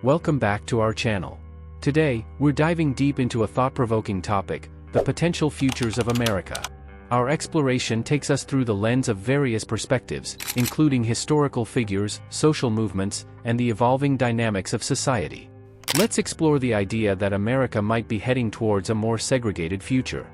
Welcome back to our channel. Today, we're diving deep into a thought-provoking topic, the potential futures of America. Our exploration takes us through the lens of various perspectives, including historical figures, social movements, and the evolving dynamics of society. Let's explore the idea that America might be heading towards a more segregated future.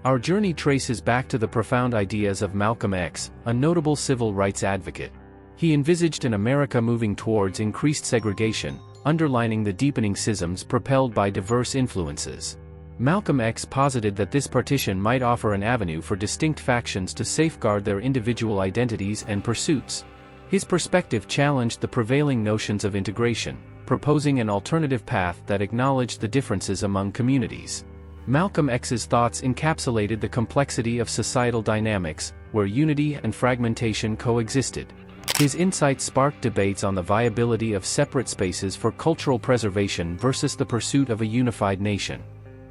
Our journey traces back to the profound ideas of Malcolm X, a notable civil rights advocate. He envisaged an America moving towards increased segregation, underlining the deepening schisms propelled by diverse influences. Malcolm X posited that this partition might offer an avenue for distinct factions to safeguard their individual identities and pursuits. His perspective challenged the prevailing notions of integration, proposing an alternative path that acknowledged the differences among communities. Malcolm X's thoughts encapsulated the complexity of societal dynamics, where unity and fragmentation coexisted. His insights sparked debates on the viability of separate spaces for cultural preservation versus the pursuit of a unified nation.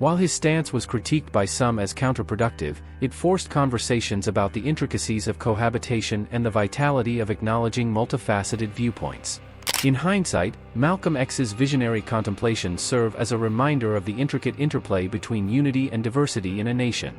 While his stance was critiqued by some as counterproductive, it forced conversations about the intricacies of cohabitation and the vitality of acknowledging multifaceted viewpoints. In hindsight, Malcolm X's visionary contemplations serve as a reminder of the intricate interplay between unity and diversity in a nation.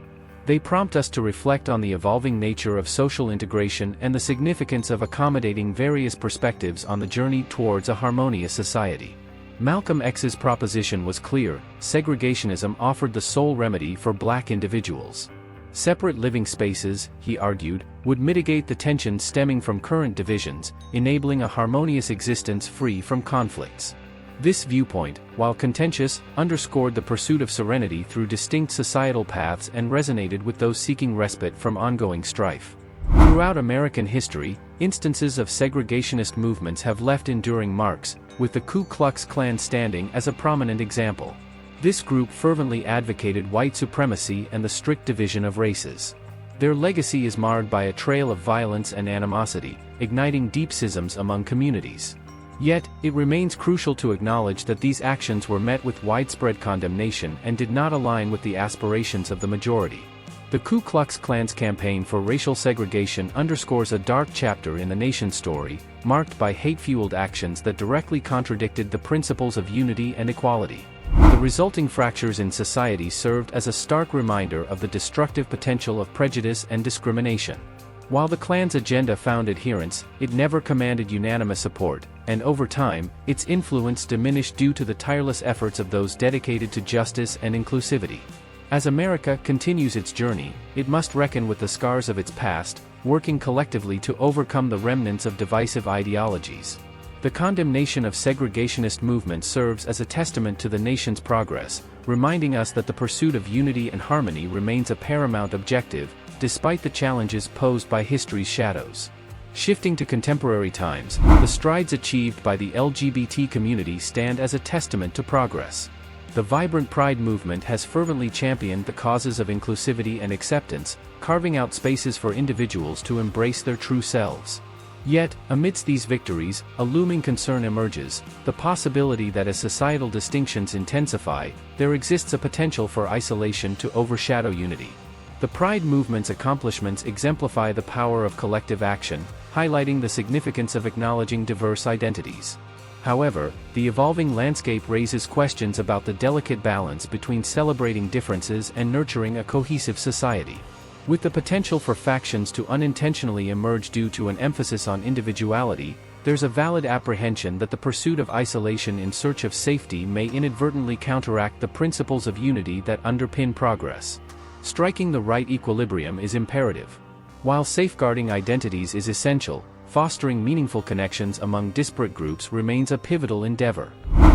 They prompt us to reflect on the evolving nature of social integration and the significance of accommodating various perspectives on the journey towards a harmonious society. Malcolm X's proposition was clear: segregationism offered the sole remedy for Black individuals. Separate living spaces, he argued, would mitigate the tensions stemming from current divisions, enabling a harmonious existence free from conflicts. This viewpoint, while contentious, underscored the pursuit of serenity through distinct societal paths and resonated with those seeking respite from ongoing strife. Throughout American history, instances of segregationist movements have left enduring marks, with the Ku Klux Klan standing as a prominent example. This group fervently advocated white supremacy and the strict division of races. Their legacy is marred by a trail of violence and animosity, igniting deep schisms among communities. Yet, it remains crucial to acknowledge that these actions were met with widespread condemnation and did not align with the aspirations of the majority. The Ku Klux Klan's campaign for racial segregation underscores a dark chapter in the nation's story, marked by hate-fueled actions that directly contradicted the principles of unity and equality. The resulting fractures in society served as a stark reminder of the destructive potential of prejudice and discrimination. While the Klan's agenda found adherents, it never commanded unanimous support, and over time, its influence diminished due to the tireless efforts of those dedicated to justice and inclusivity. As America continues its journey, it must reckon with the scars of its past, working collectively to overcome the remnants of divisive ideologies. The condemnation of segregationist movements serves as a testament to the nation's progress, reminding us that the pursuit of unity and harmony remains a paramount objective, despite the challenges posed by history's shadows. Shifting to contemporary times, the strides achieved by the LGBT community stand as a testament to progress. The vibrant Pride movement has fervently championed the causes of inclusivity and acceptance, carving out spaces for individuals to embrace their true selves. Yet, amidst these victories, a looming concern emerges: the possibility that as societal distinctions intensify, there exists a potential for isolation to overshadow unity. The Pride movement's accomplishments exemplify the power of collective action, highlighting the significance of acknowledging diverse identities. However, the evolving landscape raises questions about the delicate balance between celebrating differences and nurturing a cohesive society. With the potential for factions to unintentionally emerge due to an emphasis on individuality, there's a valid apprehension that the pursuit of isolation in search of safety may inadvertently counteract the principles of unity that underpin progress. Striking the right equilibrium is imperative. While safeguarding identities is essential, fostering meaningful connections among disparate groups remains a pivotal endeavor.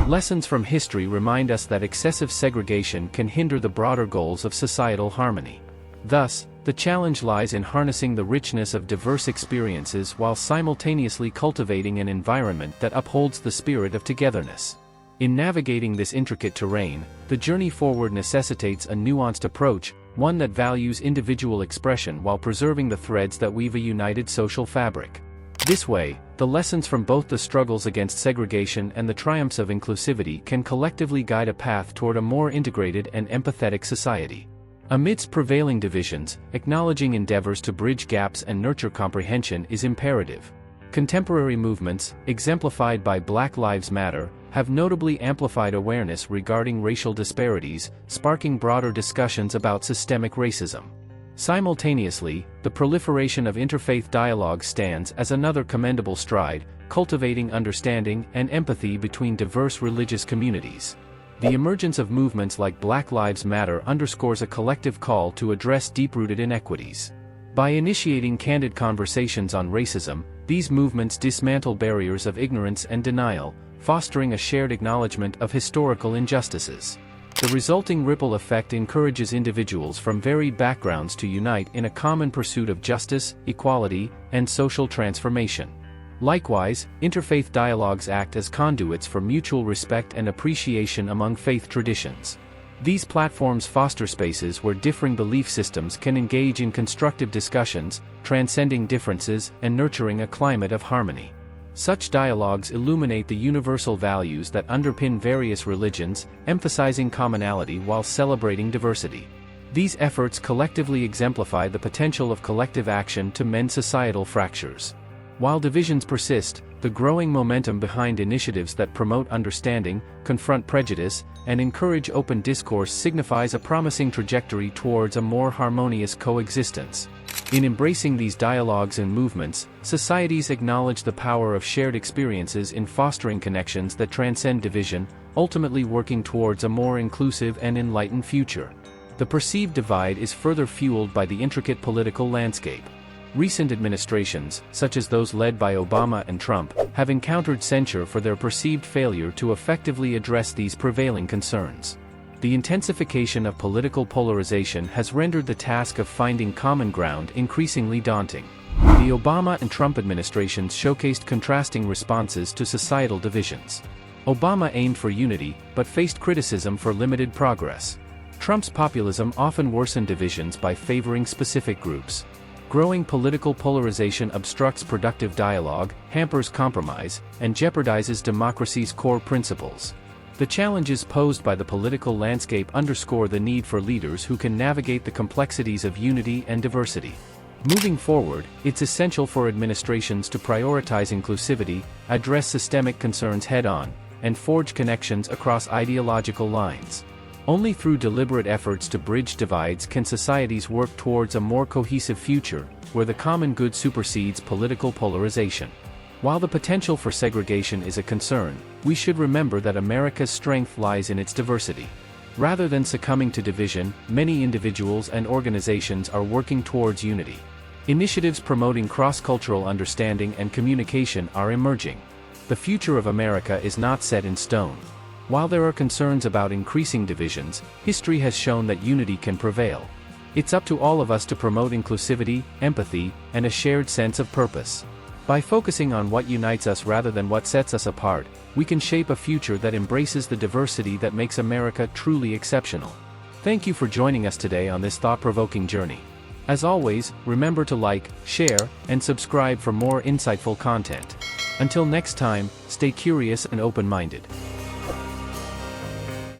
Lessons from history remind us that excessive segregation can hinder the broader goals of societal harmony. Thus, the challenge lies in harnessing the richness of diverse experiences while simultaneously cultivating an environment that upholds the spirit of togetherness. In navigating this intricate terrain, the journey forward necessitates a nuanced approach, one that values individual expression while preserving the threads that weave a united social fabric. This way, the lessons from both the struggles against segregation and the triumphs of inclusivity can collectively guide a path toward a more integrated and empathetic society. Amidst prevailing divisions, acknowledging endeavors to bridge gaps and nurture comprehension is imperative. Contemporary movements, exemplified by Black Lives Matter, have notably amplified awareness regarding racial disparities, sparking broader discussions about systemic racism. Simultaneously, the proliferation of interfaith dialogue stands as another commendable stride, cultivating understanding and empathy between diverse religious communities. The emergence of movements like Black Lives Matter underscores a collective call to address deep-rooted inequities. By initiating candid conversations on racism, these movements dismantle barriers of ignorance and denial, fostering a shared acknowledgement of historical injustices. The resulting ripple effect encourages individuals from varied backgrounds to unite in a common pursuit of justice, equality, and social transformation. Likewise, interfaith dialogues act as conduits for mutual respect and appreciation among faith traditions. These platforms foster spaces where differing belief systems can engage in constructive discussions, transcending differences and nurturing a climate of harmony. Such dialogues illuminate the universal values that underpin various religions, emphasizing commonality while celebrating diversity. These efforts collectively exemplify the potential of collective action to mend societal fractures. While divisions persist, the growing momentum behind initiatives that promote understanding, confront prejudice, and encourage open discourse signifies a promising trajectory towards a more harmonious coexistence. In embracing these dialogues and movements, societies acknowledge the power of shared experiences in fostering connections that transcend division, ultimately working towards a more inclusive and enlightened future. The perceived divide is further fueled by the intricate political landscape. Recent administrations, such as those led by Obama and Trump, have encountered censure for their perceived failure to effectively address these prevailing concerns. The intensification of political polarization has rendered the task of finding common ground increasingly daunting. The Obama and Trump administrations showcased contrasting responses to societal divisions. Obama aimed for unity, but faced criticism for limited progress. Trump's populism often worsened divisions by favoring specific groups. Growing political polarization obstructs productive dialogue, hampers compromise, and jeopardizes democracy's core principles. The challenges posed by the political landscape underscore the need for leaders who can navigate the complexities of unity and diversity. Moving forward, it's essential for administrations to prioritize inclusivity, address systemic concerns head-on, and forge connections across ideological lines. Only through deliberate efforts to bridge divides can societies work towards a more cohesive future, where the common good supersedes political polarization. While the potential for segregation is a concern, we should remember that America's strength lies in its diversity. Rather than succumbing to division, many individuals and organizations are working towards unity. Initiatives promoting cross-cultural understanding and communication are emerging. The future of America is not set in stone. While there are concerns about increasing divisions, history has shown that unity can prevail. It's up to all of us to promote inclusivity, empathy, and a shared sense of purpose. By focusing on what unites us rather than what sets us apart, we can shape a future that embraces the diversity that makes America truly exceptional. Thank you for joining us today on this thought-provoking journey. As always, remember to like, share, and subscribe for more insightful content. Until next time, stay curious and open-minded.